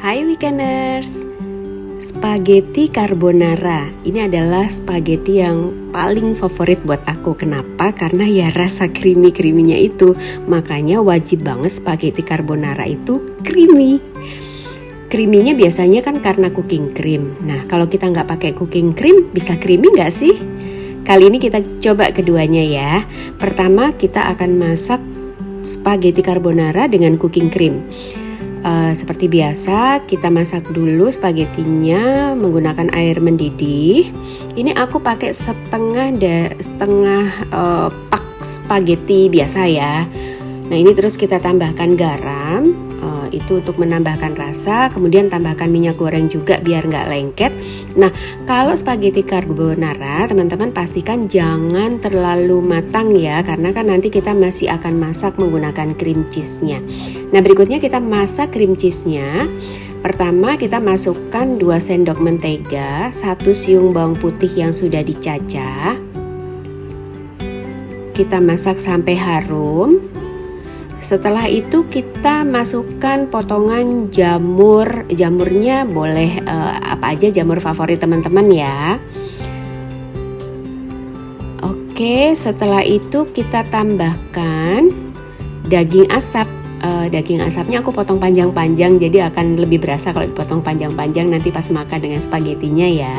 Hai Weekenders, spaghetti carbonara. Ini adalah spaghetti yang paling favorit buat aku. Kenapa? Karena ya rasa creamy-creaminya itu. Makanya wajib banget spaghetti carbonara itu creamy. Creaminya biasanya kan karena cooking cream. Nah, kalau kita nggak pakai cooking cream, bisa creamy nggak sih? Kali ini kita coba keduanya ya. Pertama kita akan masak spaghetti carbonara dengan cooking cream. Seperti biasa kita masak dulu spagettinya menggunakan air mendidih. Ini aku pakai setengah pak spaghetti biasa ya. Nah ini terus kita tambahkan garam, itu untuk menambahkan rasa. Kemudian tambahkan minyak goreng juga biar nggak lengket. Nah kalau spaghetti carbonara teman-teman pastikan jangan terlalu matang ya, karena kan nanti kita masih akan masak menggunakan cream cheese-nya. Nah berikutnya kita masak cream cheese-nya. Pertama kita masukkan 2 sendok mentega, 1 siung bawang putih yang sudah dicacah. Kita masak sampai harum. Setelah itu kita masukkan potongan jamurnya boleh apa aja jamur favorit teman-teman ya. Oke, setelah itu kita tambahkan daging asap. Daging asapnya aku potong panjang-panjang, jadi akan lebih berasa kalau dipotong panjang-panjang nanti pas makan dengan spagettinya ya.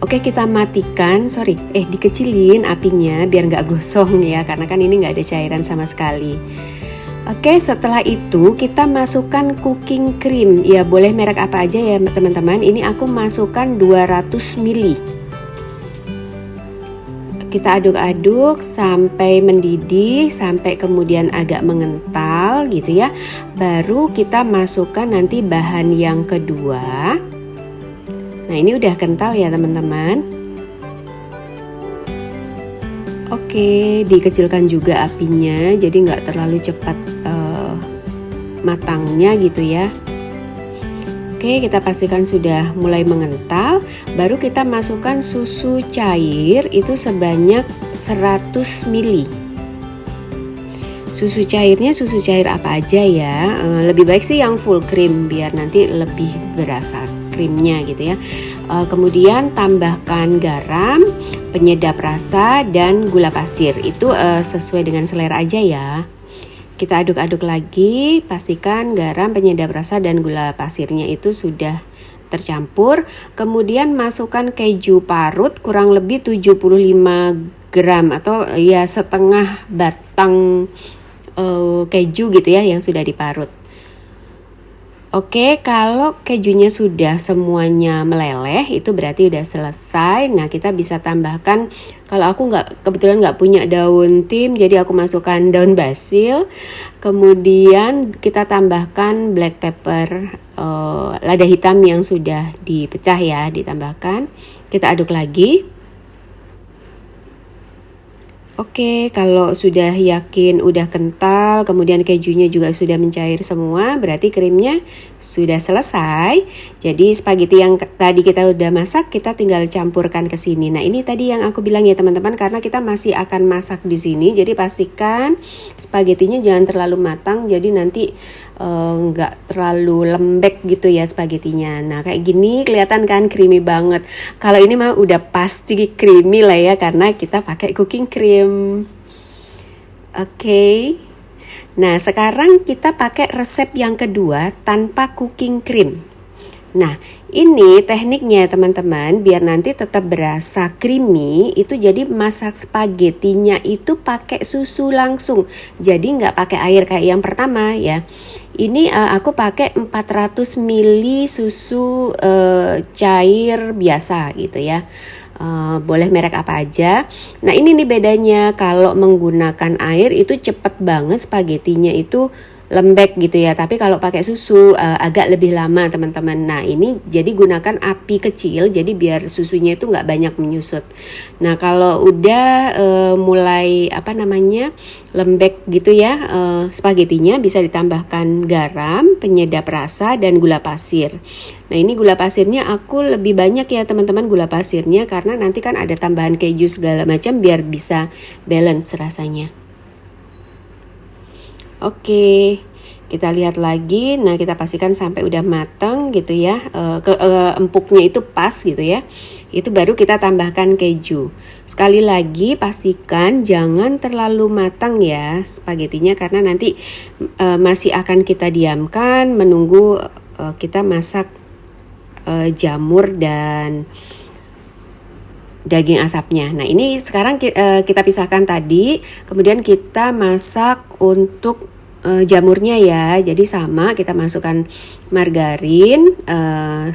Oke kita matikan, dikecilin apinya biar nggak gosong ya, karena kan ini nggak ada cairan sama sekali. Oke setelah itu kita masukkan cooking cream, ya boleh merek apa aja ya teman-teman. Ini aku masukkan 200 ml. Kita aduk-aduk sampai mendidih, sampai kemudian agak mengental gitu ya. Baru kita masukkan nanti bahan yang kedua. Nah ini udah kental ya teman-teman. Oke, dikecilkan juga apinya, jadi nggak terlalu cepat matangnya gitu ya. Oke, kita pastikan sudah mulai mengental. Baru kita masukkan susu cair itu sebanyak 100 ml. Susu cairnya susu cair apa aja ya, lebih baik sih yang full cream biar nanti lebih berasa krimnya gitu ya. Kemudian tambahkan garam, penyedap rasa dan gula pasir. Itu sesuai dengan selera aja ya. Kita aduk-aduk lagi, pastikan garam, penyedap rasa dan gula pasirnya itu sudah tercampur. Kemudian masukkan keju parut kurang lebih 75 gram atau ya setengah batang keju gitu ya yang sudah diparut. Oke, kalau kejunya sudah semuanya meleleh itu berarti udah selesai. Nah kita bisa tambahkan, kalau aku kebetulan nggak punya daun tim, jadi aku masukkan daun basil. Kemudian kita tambahkan black pepper, lada hitam yang sudah dipecah ya, ditambahkan. Kita aduk lagi. Oke, kalau sudah yakin udah kental, kemudian kejunya juga sudah mencair semua, berarti krimnya sudah selesai. Jadi spaghetti yang tadi kita udah masak, kita tinggal campurkan ke sini. Nah, ini tadi yang aku bilang ya teman-teman, karena kita masih akan masak di sini, jadi pastikan spagettinya jangan terlalu matang, jadi nanti nggak terlalu lembek gitu ya spagettinya. Nah kayak gini kelihatan kan creamy banget. Kalau ini mah udah pasti creamy lah ya, karena kita pakai cooking cream. Oke. Nah sekarang kita pakai resep yang kedua tanpa cooking cream. Nah ini tekniknya teman-teman, biar nanti tetap berasa creamy. Itu jadi masak spagettinya itu pakai susu langsung, jadi nggak pakai air kayak yang pertama ya. Ini aku pakai 400 ml susu cair biasa gitu ya. Boleh merek apa aja. Nah ini nih bedanya, kalau menggunakan air itu cepet banget spagettinya itu lembek gitu ya, tapi kalau pakai susu agak lebih lama teman-teman. Nah ini jadi gunakan api kecil, jadi biar susunya itu nggak banyak menyusut. Nah kalau udah mulai lembek gitu ya spagettinya, bisa ditambahkan garam, penyedap rasa dan gula pasir. Nah ini gula pasirnya aku lebih banyak ya teman-teman, gula pasirnya, karena nanti kan ada tambahan keju segala macam biar bisa balance rasanya. Oke, Kita lihat lagi, nah kita pastikan sampai udah matang gitu ya, empuknya itu pas gitu ya. Itu baru kita tambahkan keju. Sekali lagi pastikan jangan terlalu matang ya spagetinya, karena nanti masih akan kita diamkan menunggu kita masak jamur dan daging asapnya. Nah ini sekarang kita pisahkan tadi, kemudian kita masak untuk jamurnya ya. Jadi sama, kita masukkan margarin 2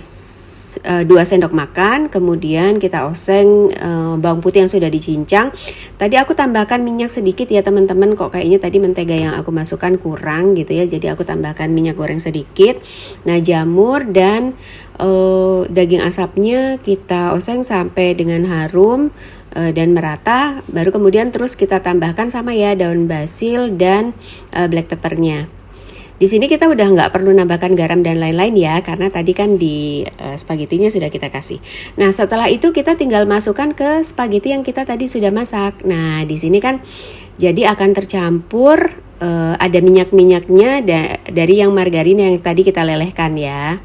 sendok makan, kemudian kita oseng bawang putih yang sudah dicincang. Tadi aku tambahkan minyak sedikit ya teman-teman, kok kayaknya tadi mentega yang aku masukkan kurang gitu ya, jadi aku tambahkan minyak goreng sedikit. Nah jamur dan daging asapnya kita oseng sampai dengan harum dan merata, baru kemudian terus kita tambahkan sama ya daun basil dan black peppernya. Di sini kita udah nggak perlu nambahkan garam dan lain-lain ya, karena tadi kan di spagetinya sudah kita kasih. Nah setelah itu kita tinggal masukkan ke spageti yang kita tadi sudah masak. Nah di sini kan jadi akan tercampur ada minyak-minyaknya dari yang margarin yang tadi kita lelehkan ya.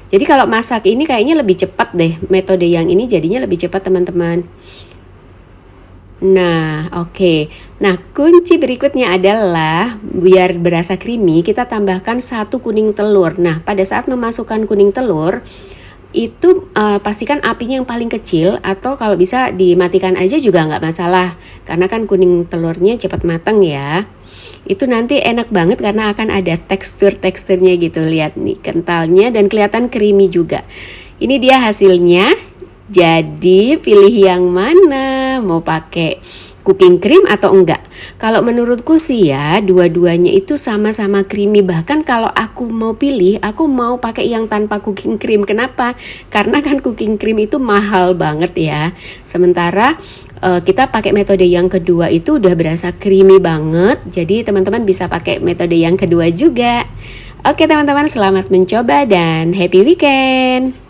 Jadi kalau masak ini kayaknya lebih cepat deh, metode yang ini jadinya lebih cepat teman-teman. Nah, oke. Nah, kunci berikutnya adalah biar berasa creamy, kita tambahkan 1 kuning telur. Nah, pada saat memasukkan kuning telur, itu pastikan apinya yang paling kecil, atau kalau bisa dimatikan aja juga nggak masalah. Karena kan kuning telurnya cepat matang ya. Itu nanti enak banget karena akan ada teksturnya gitu. Lihat nih, kentalnya dan kelihatan creamy juga. Ini dia hasilnya. Jadi pilih yang mana, mau pakai cooking cream atau enggak. Kalau menurutku sih ya, dua-duanya itu sama-sama creamy. Bahkan kalau aku mau pilih, aku mau pakai yang tanpa cooking cream. Kenapa? Karena kan cooking cream itu mahal banget ya. Sementara kita pakai metode yang kedua itu udah berasa creamy banget. Jadi teman-teman bisa pakai metode yang kedua juga. Oke teman-teman, selamat mencoba dan happy weekend.